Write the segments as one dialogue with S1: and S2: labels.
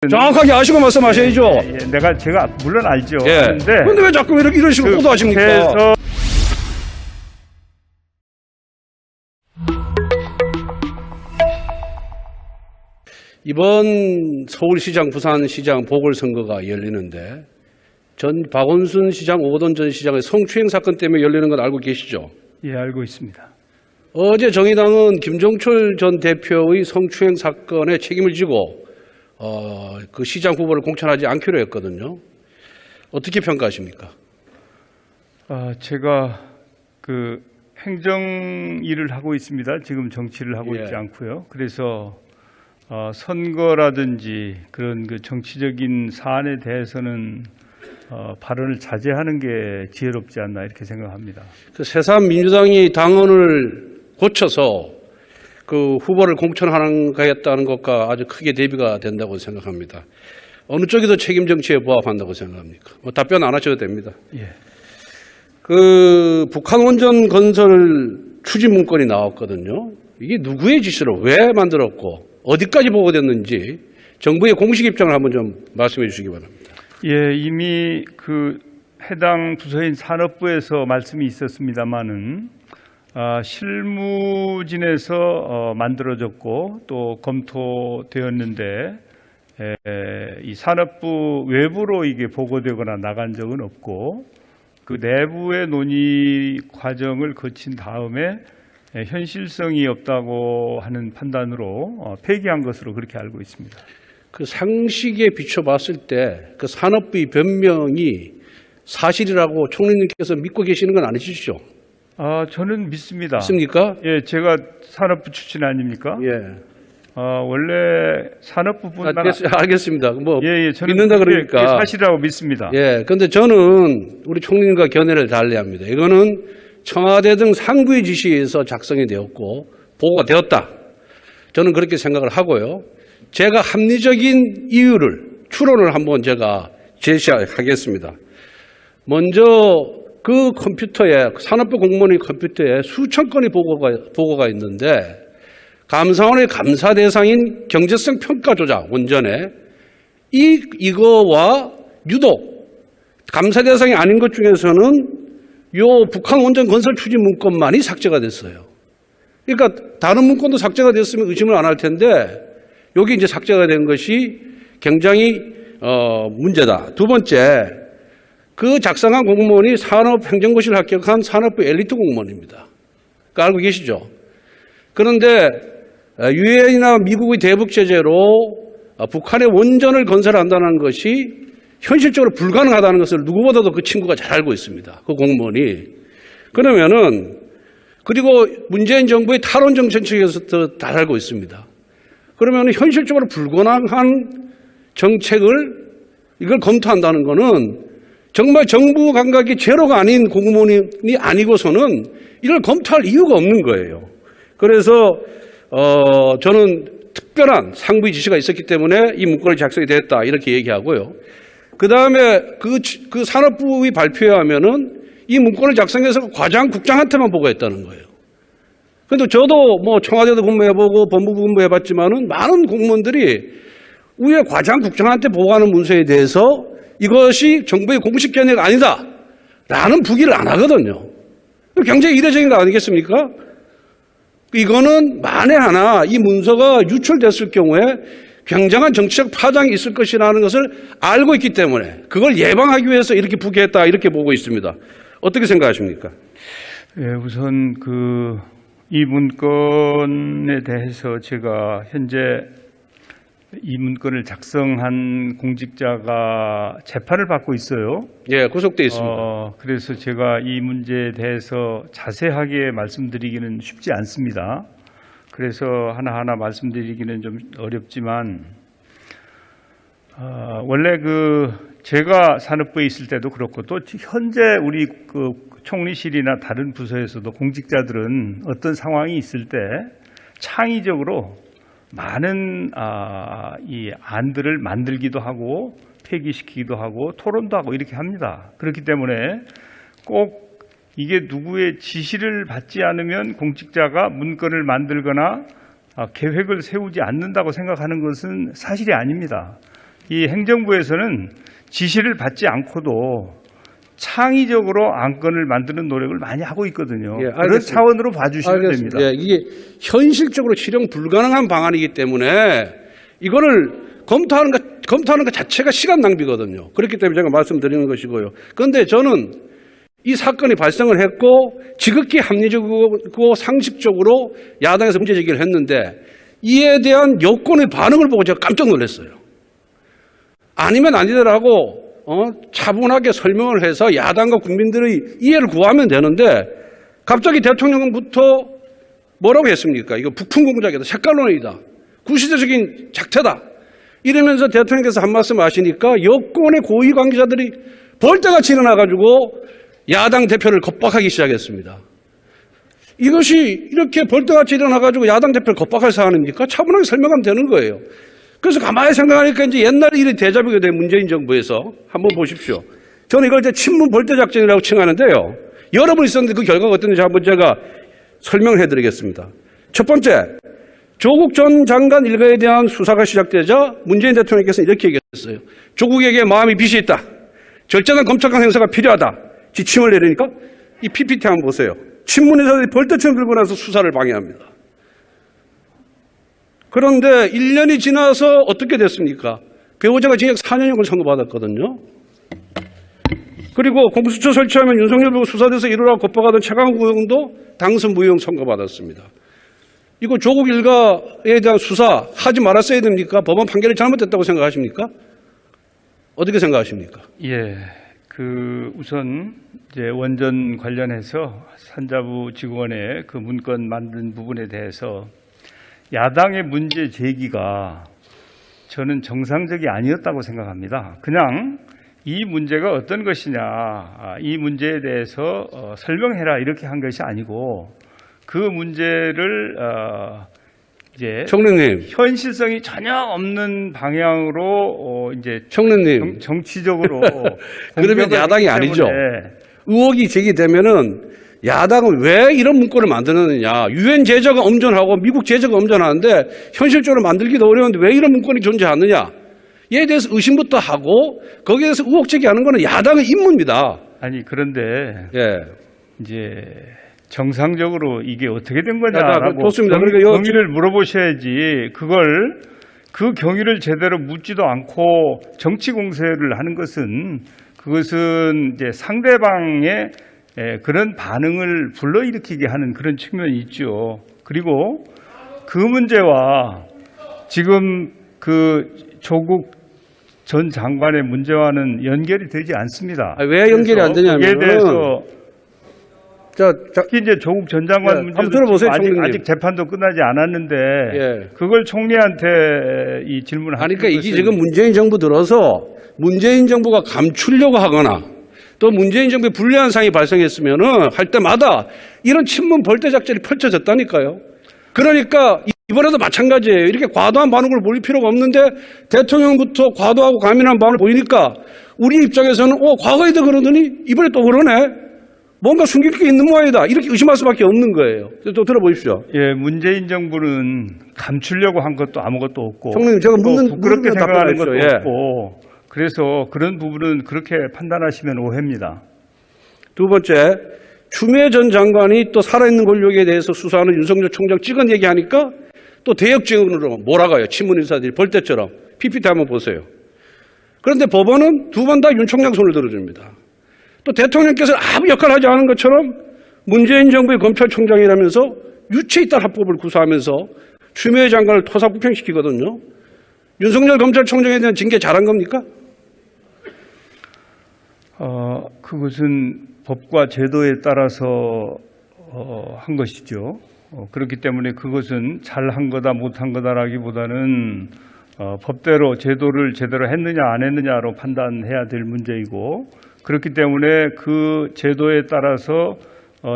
S1: 정확하게 아시고 말씀하셔야죠.
S2: 제가 물론 알죠.
S1: 예. 근데 왜 자꾸 이런 식으로 호도하십니까?
S2: 그래서
S1: 이번 서울시장, 부산시장 보궐선거가 열리는데 전 박원순 시장, 오거돈 전 시장의 성추행 사건 때문에 열리는 건 알고 계시죠?
S2: 예, 알고 있습니다.
S1: 어제 정의당은 김종철 전 대표의 성추행 사건에 책임을 지고 그 시장 후보를 공천하지 않기로 했거든요. 어떻게 평가하십니까?
S2: 제가 그 행정 일을 하고 있습니다. 지금 정치를 하고
S1: 예.
S2: 있지 않고요. 그래서 선거라든지 그런 그 정치적인 사안에 대해서는 발언을 자제하는 게 지혜롭지 않나 이렇게 생각합니다.
S1: 그 새삼민주당이 당원을 고쳐서 그 후보를 공천하겠다는 것과 아주 크게 대비가 된다고 생각합니다. 어느 쪽이 더 책임 정치에 부합한다고 생각합니까? 답변 안 하셔도 됩니다.
S2: 예.
S1: 그 북한 원전 건설 추진 문건이 나왔거든요. 이게 누구의 지시로 왜 만들었고 어디까지 보고됐는지 정부의 공식 입장을 한번 좀 말씀해 주시기 바랍니다.
S2: 예, 이미 그 해당 부서인 산업부에서 말씀이 있었습니다마는 실무진에서 만들어졌고 또 검토되었는데 이 산업부 외부로 이게 보고되거나 나간 적은 없고 그 내부의 논의 과정을 거친 다음에 현실성이 없다고 하는 판단으로 폐기한 것으로 그렇게 알고 있습니다.
S1: 그 상식에 비춰봤을 때 그 산업부의 변명이 사실이라고 총리님께서 믿고 계시는 건 아니시죠?
S2: 저는 믿습니다.
S1: 믿습니까?
S2: 예, 제가 산업부 출신 아닙니까?
S1: 예.
S2: 원래 산업부뿐만
S1: 알겠습니다. 뭐
S2: 저는
S1: 믿는다 그러니까
S2: 그게 사실이라고 믿습니다.
S1: 예. 근데 저는 우리 총리님과 견해를 달리합니다. 이거는 청와대 등 상부의 지시에 의해서 작성이 되었고 보고가 되었다. 저는 그렇게 생각을 하고요. 제가 합리적인 이유를 추론을 한번 제가 제시하겠습니다. 먼저 그 컴퓨터에 산업부 공무원의 컴퓨터에 수천 건의 보고가 있는데 감사원의 감사 대상인 경제성 평가 조작 원전에 이거와 유독 감사 대상이 아닌 것 중에서는 요 북한 원전 건설 추진 문건만이 삭제가 됐어요. 그러니까 다른 문건도 삭제가 됐으면 의심을 안 할 텐데 여기 이제 삭제가 된 것이 굉장히 문제다. 두 번째, 그 작성한 공무원이 산업행정고시를 합격한 산업부 엘리트 공무원입니다. 그거 알고 계시죠? 그런데 유엔이나 미국의 대북 제재로 북한의 원전을 건설한다는 것이 현실적으로 불가능하다는 것을 누구보다도 그 친구가 잘 알고 있습니다. 그 공무원이. 그러면은 그리고 문재인 정부의 탈원전 정책에서도 잘 알고 있습니다. 그러면 현실적으로 불가능한 정책을 이걸 검토한다는 것은 정말 정부 감각이 제로가 아닌 공무원이 아니고서는 이걸 검토할 이유가 없는 거예요. 그래서 저는 특별한 상부의 지시가 있었기 때문에 이 문건이 작성이 됐다 이렇게 얘기하고요. 그 다음에 그 산업부의 발표에 하면은 이 문건을 작성해서 과장 국장한테만 보고했다는 거예요. 근데 저도 뭐 청와대도 근무해보고 법무부 근무해봤지만은 많은 공무원들이 위에 과장 국장한테 보고하는 문서에 대해서 이것이 정부의 공식 견해가 아니다 라는 부기를 안 하거든요. 굉장히 이례적인 거 아니겠습니까? 이거는 만에 하나 이 문서가 유출됐을 경우에 굉장한 정치적 파장이 있을 것이라는 것을 알고 있기 때문에 그걸 예방하기 위해서 이렇게 부기했다 이렇게 보고 있습니다. 어떻게 생각하십니까?
S2: 예, 우선 이 문건에 대해서 제가 현재 이 문건을 작성한 공직자가 재판을 받고 있어요.
S1: 예, 구속돼 있습니다.
S2: 그래서 제가 이 문제에 대해서 자세하게 말씀드리기는 쉽지 않습니다. 그래서 하나하나 말씀드리기는 좀 어렵지만 원래 제가 산업부에 있을 때도 그렇고 또 현재 우리 총리실이나 다른 부서에서도 공직자들은 어떤 상황이 있을 때 창의적으로 많은 이 안들을 만들기도 하고 폐기시키기도 하고 토론도 하고 이렇게 합니다. 그렇기 때문에 꼭 이게 누구의 지시를 받지 않으면 공직자가 문건을 만들거나 계획을 세우지 않는다고 생각하는 것은 사실이 아닙니다. 이 행정부에서는 지시를 받지 않고도 창의적으로 안건을 만드는 노력을 많이 하고 있거든요.
S1: 예,
S2: 그런
S1: 알겠습니다.
S2: 차원으로 봐주시면
S1: 알겠습니다.
S2: 됩니다.
S1: 예, 이게 현실적으로 실현 불가능한 방안이기 때문에 이거를 검토하는 것 자체가 시간 낭비거든요. 그렇기 때문에 제가 말씀드리는 것이고요. 그런데 저는 이 사건이 발생을 했고 지극히 합리적이고 상식적으로 야당에서 문제 제기를 했는데 이에 대한 여권의 반응을 보고 제가 깜짝 놀랐어요. 아니면 아니더라고 차분하게 설명을 해서 야당과 국민들의 이해를 구하면 되는데 갑자기 대통령부터 뭐라고 했습니까? 이거 북풍 공작이다. 색깔론이다. 구시대적인 작태다. 이러면서 대통령께서 한 말씀 하시니까 여권의 고위 관계자들이 벌떼같이 일어나가지고 야당 대표를 겁박하기 시작했습니다. 이것이 이렇게 벌떼같이 일어나가지고 야당 대표를 겁박할 사안입니까? 차분하게 설명하면 되는 거예요. 그래서 가만히 생각하니까 이제 옛날 일이 대자뷰가 된 문재인 정부에서 한번 보십시오. 저는 이걸 이제 친문 벌떼 작전이라고 칭하는데요. 여러 번 있었는데 그 결과가 어땠는지 한번 제가 설명을 해드리겠습니다. 첫 번째, 조국 전 장관 일가에 대한 수사가 시작되자 문재인 대통령께서 이렇게 얘기했어요. 조국에게 마음이 빚이 있다. 절제된 검찰관 행사가 필요하다. 지침을 내리니까 이 PPT 한번 보세요. 친문의사들이 벌떼처럼 들고 나서 수사를 방해합니다. 그런데 1년이 지나서 어떻게 됐습니까? 배우자가 징역 4년형을 선고받았거든요. 그리고 공수처 설치하면 윤석열 후보 수사돼서 이루라고 겁박하던 최강욱 의원도 당선 무효형 선고받았습니다. 이거 조국 일가에 대한 수사 하지 말았어야 됩니까? 법원 판결이 잘못됐다고 생각하십니까? 어떻게 생각하십니까?
S2: 예, 우선 이제 원전 관련해서 산자부 직원의 그 문건 만든 부분에 대해서 야당의 문제 제기가 저는 정상적이 아니었다고 생각합니다. 그냥 이 문제가 어떤 것이냐, 이 문제에 대해서 설명해라 이렇게 한 것이 아니고 그 문제를 이제
S1: 총리님,
S2: 현실성이 전혀 없는 방향으로 이제
S1: 총리님,
S2: 정치적으로
S1: 그러면 야당이 아니죠. 의혹이 제기되면은 야당은 왜 이런 문건을 만드느냐. 유엔 제재가 엄전하고 미국 제재가 엄전하는데 현실적으로 만들기도 어려운데 왜 이런 문건이 존재하느냐. 이에 대해서 의심부터 하고 거기에 대해서 의혹 제기하는 것은 야당의 임무입니다.
S2: 아니 그런데
S1: 예.
S2: 이제 정상적으로 이게 어떻게 된 거냐라고
S1: 좋습니다.
S2: 경위를 물어보셔야지 그 경위를 제대로 묻지도 않고 정치 공세를 하는 것은 그것은 이제 상대방의 그런 반응을 불러일으키게 하는 그런 측면이 있죠. 그리고 그 문제와 지금 그 조국 전 장관의 문제와는 연결이 되지 않습니다.
S1: 왜 연결이 안 되냐면
S2: 거기에 대해서
S1: 특히
S2: 이제 조국 전 장관 문제도
S1: 들어보세요,
S2: 아직 재판도 끝나지 않았는데
S1: 예.
S2: 그걸 총리한테 이 질문을 하는
S1: 그러니까 이게 지금 문재인 정부 들어서 문재인 정부가 감추려고 하거나 또 문재인 정부의 불리한 상황이 발생했으면은 할 때마다 이런 친문 벌떼 작전이 펼쳐졌다니까요. 그러니까 이번에도 마찬가지예요. 이렇게 과도한 반응을 보일 필요가 없는데 대통령부터 과도하고 과민한 반응을 보이니까 우리 입장에서는 과거에도 그러더니 이번에 또 그러네. 뭔가 숨길 게 있는 모양이다. 이렇게 의심할 수밖에 없는 거예요. 또 들어보십시오.
S2: 예, 문재인 정부는 감추려고 한 것도 아무것도 없고,
S1: 총리님, 제가
S2: 부끄럽게 생각하는 것도
S1: 예.
S2: 없고, 그래서 그런 부분은 그렇게 판단하시면 오해입니다.
S1: 두 번째, 추미애 전 장관이 또 살아있는 권력에 대해서 수사하는 윤석열 총장 찍은 얘기하니까 또 대역죄으로 몰아가요. 친문 인사들이 벌떼처럼. PPT 한번 보세요. 그런데 법원은 두 번 다 윤 총장 손을 들어줍니다. 또 대통령께서 아무 역할을 하지 않은 것처럼 문재인 정부의 검찰총장이라면서 유체이탈 합법을 구사하면서 추미애 장관을 토사구팽시키거든요. 윤석열 검찰총장에 대한 징계 잘한 겁니까?
S2: 그것은 법과 제도에 따라서 한 것이죠. 그렇기 때문에 그것은 잘한 거다 못한 거다라기보다는 법대로 제도를 제대로 했느냐 안 했느냐로 판단해야 될 문제이고, 그렇기 때문에 그 제도에 따라서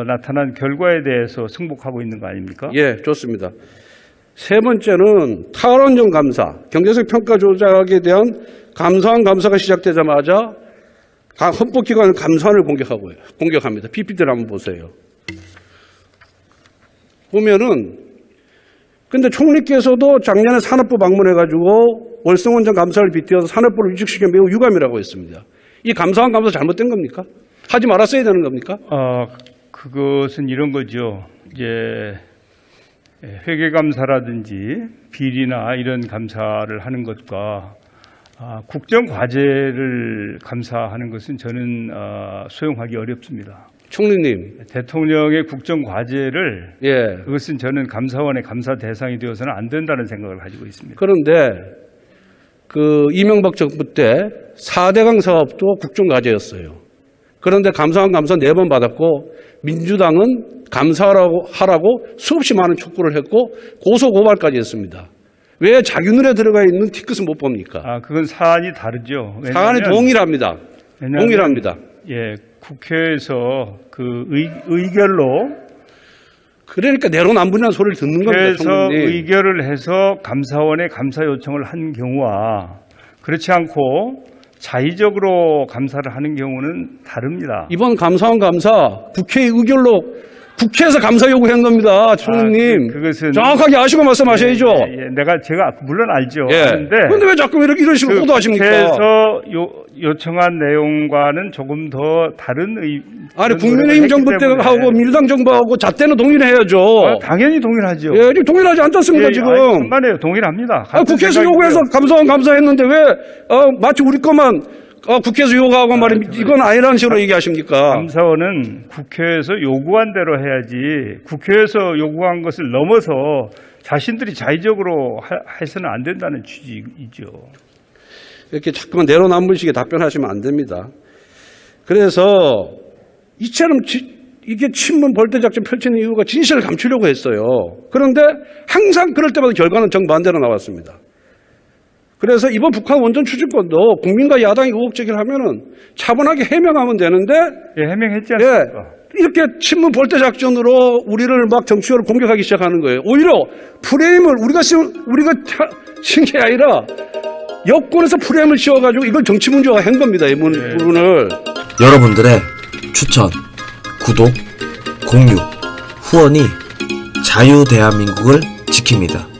S2: 나타난 결과에 대해서 승복하고 있는 거 아닙니까?
S1: 예, 좋습니다. 세 번째는 탈원전 감사, 경제적 평가 조작에 대한 감사원 감사가 시작되자마자 각 헌법기관 감사원을 공격합니다. PPT를 한번 보세요. 보면은 근데 총리께서도 작년에 산업부 방문해가지고 월성원전 감사를 빗대어서 산업부를 위축시키기 매우 유감이라고 했습니다. 이 감사원 감사 잘못된 겁니까? 하지 말았어야 되는 겁니까?
S2: 그것은 이런 거죠. 이제 회계감사라든지 비리나 이런 감사를 하는 것과 국정과제를 감사하는 것은 저는 수용하기 어렵습니다.
S1: 총리님.
S2: 대통령의 국정과제를
S1: 예.
S2: 그것은 저는 감사원의 감사 대상이 되어서는 안 된다는 생각을 가지고 있습니다.
S1: 그런데 그 이명박 정부 때 4대강 사업도 국정과제였어요. 그런데 감사원 감사 4번 받았고 민주당은 감사하라고 수없이 많은 촉구를 했고 고소고발까지 했습니다. 왜 자기 눈에 들어가 있는 티끝은 못 봅니까?
S2: 그건 사안이 다르죠.
S1: 사안이 동일합니다. 동일합니다.
S2: 예, 국회에서 그 의결로
S1: 그러니까 내로남불이라는 소리를 듣는 겁니다.
S2: 그래서
S1: 총리님.
S2: 의결을 해서 감사원에 감사 요청을 한 경우와 그렇지 않고 자의적으로 감사를 하는 경우는 다릅니다.
S1: 이번 감사원 감사 국회 의결로 국회에서 감사 요구한 겁니다. 총리님.
S2: 그것은
S1: 정확하게 아시고 말씀하셔야죠.
S2: 제가 물론 알죠.
S1: 예.
S2: 아는데
S1: 그런데 왜 자꾸 이런 식으로 호도하십니까?
S2: 국회에서 요청한 내용과는 조금 더 다른
S1: 아니 국민의힘 정부 때하고 민주당 정부하고 잣대는 동일해야죠.
S2: 당연히 동일하죠.
S1: 예, 지금 동일하지 않지 않습니까 지금?
S2: 만에 동일합니다.
S1: 국회에서 요구해서 감사원 감사했는데 왜 마치 우리 것만 국회에서 요구하고 말입니다. 이건 아니라는 식으로 얘기하십니까?
S2: 감사원은 국회에서 요구한 대로 해야지 국회에서 요구한 것을 넘어서 자신들이 자의적으로 해서는 안 된다는 취지이죠.
S1: 이렇게 자꾸만 내로남불식에 답변하시면 안 됩니다. 그래서 이처럼 이게 친문 벌떼작전 펼치는 이유가 진실을 감추려고 했어요. 그런데 항상 그럴 때마다 결과는 정반대로 나왔습니다. 그래서 이번 북한 원전 추진권도 국민과 야당이 의혹 제기를 하면은 차분하게 해명하면 되는데
S2: 해명했지 않습니까?
S1: 이렇게 친문 벌떼 작전으로 우리를 막 정치적으로 공격하기 시작하는 거예요. 오히려 프레임을 우리가 친 게 아니라 여권에서 프레임을 씌워가지고 이걸 정치 문제화 한 겁니다. 이 부분을.
S3: 여러분들의 추천, 구독, 공유, 후원이 자유대한민국을 지킵니다.